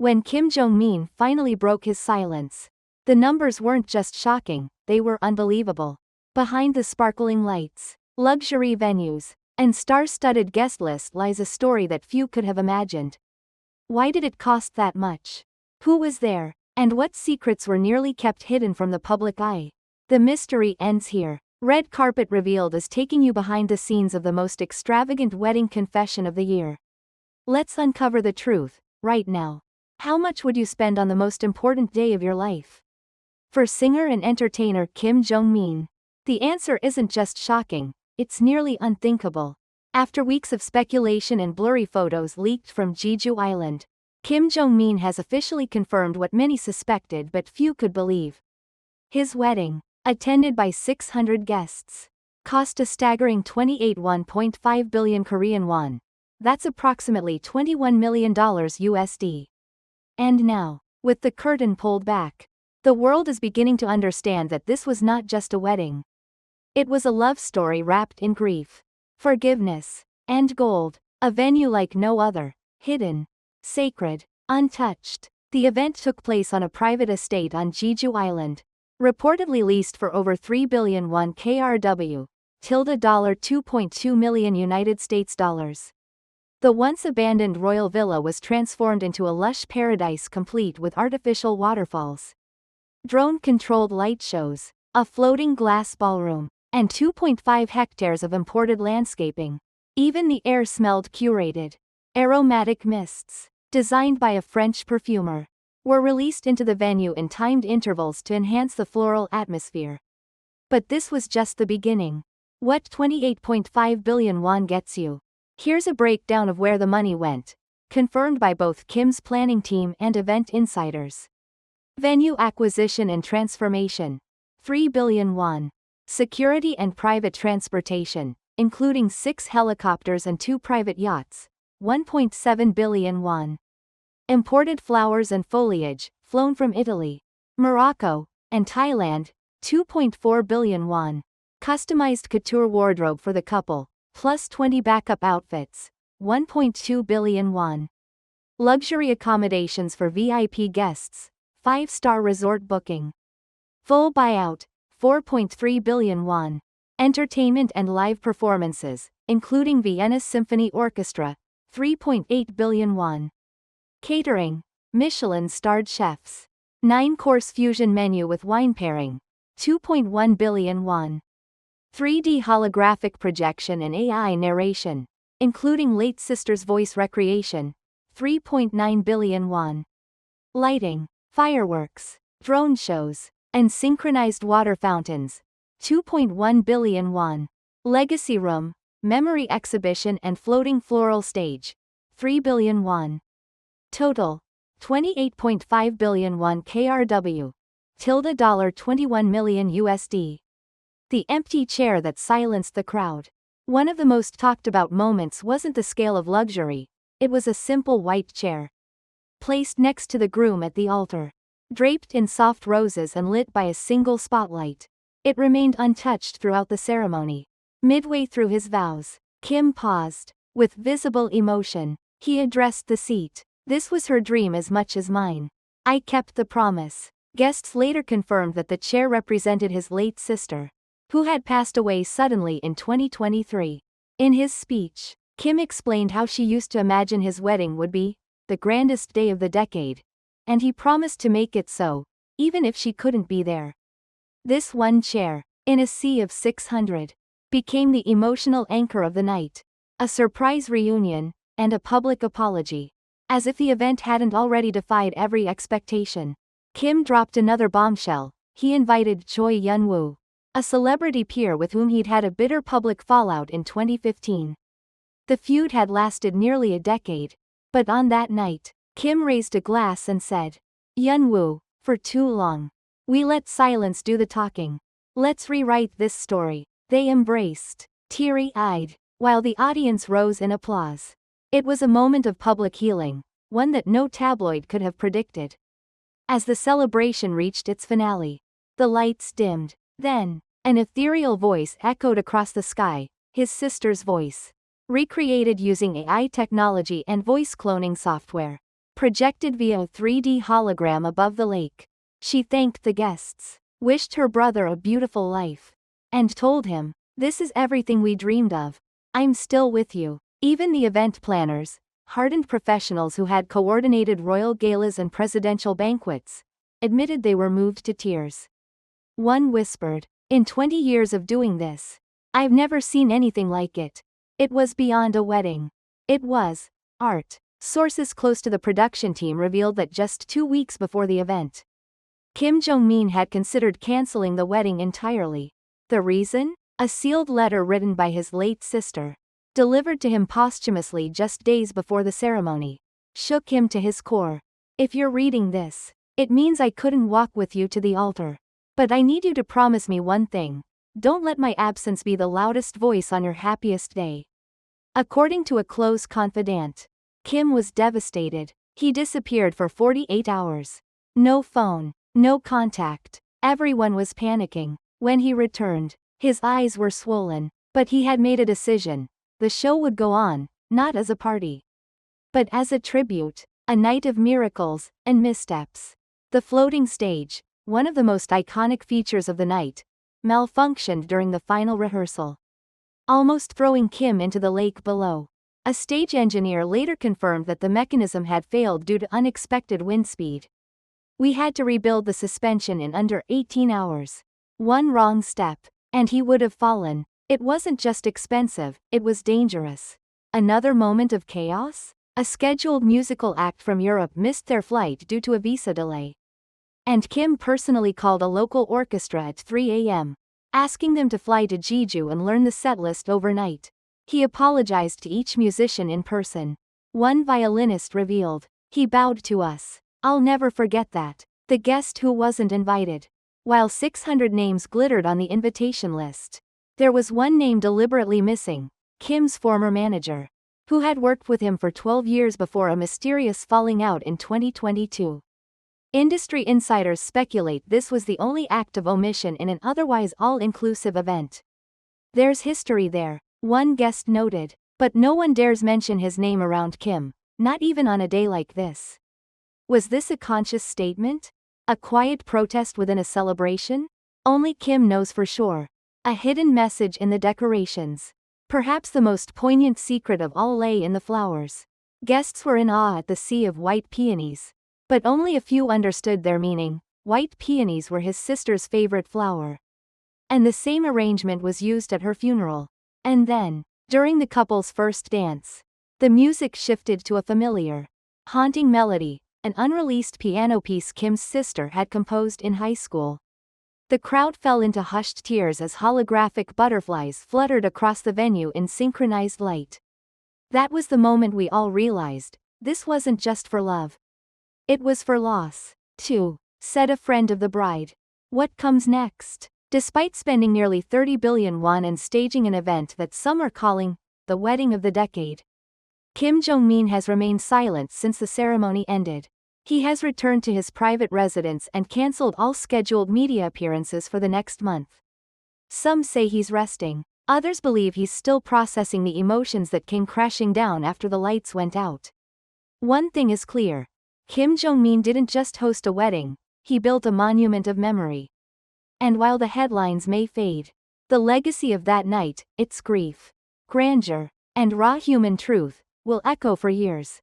When Kim Jong-min finally broke his silence, the numbers weren't just shocking, they were unbelievable. Behind the sparkling lights, luxury venues, and star-studded guest list lies a story that few could have imagined. Why did it cost that much? Who was there? And what secrets were nearly kept hidden from the public eye? The mystery ends here. Red Carpet Revealed is taking you behind the scenes of the most extravagant wedding confession of the year. Let's uncover the truth, right now. How much would you spend on the most important day of your life? For singer and entertainer Kim Jong-min, the answer isn't just shocking, it's nearly unthinkable. After weeks of speculation and blurry photos leaked from Jeju Island, Kim Jong-min has officially confirmed what many suspected but few could believe. His wedding, attended by 600 guests, cost a staggering 1.5 billion Korean won. That's approximately $21 million USD. And now, with the curtain pulled back, the world is beginning to understand that this was not just a wedding. It was a love story wrapped in grief, forgiveness, and gold, a venue like no other, hidden, sacred, untouched. The event took place on a private estate on Jeju Island, reportedly leased for over 3 billion won KRW, $2.2 million United States dollars. The once abandoned royal villa was transformed into a lush paradise complete with artificial waterfalls, drone-controlled light shows, a floating glass ballroom, and 2.5 hectares of imported landscaping. Even the air smelled curated. Aromatic mists, designed by a French perfumer, were released into the venue in timed intervals to enhance the floral atmosphere. But this was just the beginning. What 28.5 billion won gets you? Here's a breakdown of where the money went, confirmed by both Kim's planning team and event insiders. Venue acquisition and transformation, 3 billion won. Security and private transportation, including 6 helicopters and 2 private yachts, 1.7 billion won. Imported flowers and foliage, flown from Italy, Morocco, and Thailand, 2.4 billion won. Customized couture wardrobe for the couple, plus 20 backup outfits, 1.2 billion won. Luxury accommodations for VIP guests, 5-star resort booking. Full buyout, 4.3 billion won. Entertainment and live performances, including Vienna Symphony Orchestra, 3.8 billion won. Catering, Michelin-starred chefs. 9-course fusion menu with wine pairing, 2.1 billion won. 3D holographic projection and AI narration, including late sister's voice recreation, 3.9 billion won. Lighting, fireworks, drone shows, and synchronized water fountains, 2.1 billion won. Legacy room, memory exhibition and floating floral stage, 3 billion won. Total, 28.5 billion won KRW, $21 million USD. The empty chair that silenced the crowd. One of the most talked about moments wasn't the scale of luxury, it was a simple white chair, placed next to the groom at the altar, draped in soft roses and lit by a single spotlight. It remained untouched throughout the ceremony. Midway through his vows, Kim paused. With visible emotion, he addressed the seat. "This was her dream as much as mine. I kept the promise." Guests later confirmed that the chair represented his late sister, who had passed away suddenly in 2023. In his speech, Kim explained how she used to imagine his wedding would be the grandest day of the decade, and he promised to make it so, even if she couldn't be there. This one chair, in a sea of 600, became the emotional anchor of the night, a surprise reunion, and a public apology. As if the event hadn't already defied every expectation, Kim dropped another bombshell. He invited Choi Yun-woo, a celebrity peer with whom he'd had a bitter public fallout in 2015. The feud had lasted nearly a decade, but on that night, Kim raised a glass and said, "Yun-woo, for too long. We let silence do the talking. Let's rewrite this story." They embraced, teary-eyed, while the audience rose in applause. It was a moment of public healing, one that no tabloid could have predicted. As the celebration reached its finale, the lights dimmed. Then, an ethereal voice echoed across the sky, his sister's voice, recreated using AI technology and voice cloning software. projected via a 3D hologram above the lake. She thanked the guests, wished her brother a beautiful life, and told him, "This is everything we dreamed of. I'm still with you." Even the event planners, hardened professionals who had coordinated royal galas and presidential banquets, admitted they were moved to tears. One whispered, "In 20 years of doing this, I've never seen anything like it. It was beyond a wedding. It was art." Sources close to the production team revealed that just 2 weeks before the event, Jong-min had considered canceling the wedding entirely. The reason? A sealed letter written by his late sister, delivered to him posthumously just days before the ceremony, shook him to his core. "If you're reading this, it means I couldn't walk with you to the altar. But I need you to promise me one thing. Don't let my absence be the loudest voice on your happiest day." According to a close confidant, Kim was devastated. He disappeared for 48 hours. No phone, no contact. Everyone was panicking. When he returned, his eyes were swollen, but he had made a decision. The show would go on, not as a party, but as a tribute, a night of miracles and missteps. The floating stage, one of the most iconic features of the night, malfunctioned during the final rehearsal, almost throwing Kim into the lake below. A stage engineer later confirmed that the mechanism had failed due to unexpected wind speed. "We had to rebuild the suspension in under 18 hours. One wrong step, and he would have fallen. It wasn't just expensive, it was dangerous." Another moment of chaos? A scheduled musical act from Europe missed their flight due to a visa delay. And Kim personally called a local orchestra at 3 a.m., asking them to fly to Jeju and learn the setlist overnight. He apologized to each musician in person. One violinist revealed, "He bowed to us. I'll never forget that." The guest who wasn't invited. While 600 names glittered on the invitation list, there was one name deliberately missing, Kim's former manager, who had worked with him for 12 years before a mysterious falling out in 2022. Industry insiders speculate this was the only act of omission in an otherwise all-inclusive event. "There's history there," one guest noted, "but no one dares mention his name around Kim, not even on a day like this." Was this a conscious statement? A quiet protest within a celebration? Only Kim knows for sure. A hidden message in the decorations. Perhaps the most poignant secret of all lay in the flowers. Guests were in awe at the sea of white peonies, but only a few understood their meaning. White peonies were his sister's favorite flower, and the same arrangement was used at her funeral. And then, during the couple's first dance, the music shifted to a familiar, haunting melody, an unreleased piano piece Kim's sister had composed in high school. The crowd fell into hushed tears as holographic butterflies fluttered across the venue in synchronized light. That was the moment we all realized, this wasn't just for love. It was for loss, too, said a friend of the bride. What comes next? Despite spending nearly 30 billion won and staging an event that some are calling the wedding of the decade, Jong-min has remained silent since the ceremony ended. He has returned to his private residence and cancelled all scheduled media appearances for the next month. Some say he's resting. Others believe he's still processing the emotions that came crashing down after the lights went out. One thing is clear. Jong-min didn't just host a wedding, he built a monument of memory. And while the headlines may fade, the legacy of that night, its grief, grandeur, and raw human truth, will echo for years.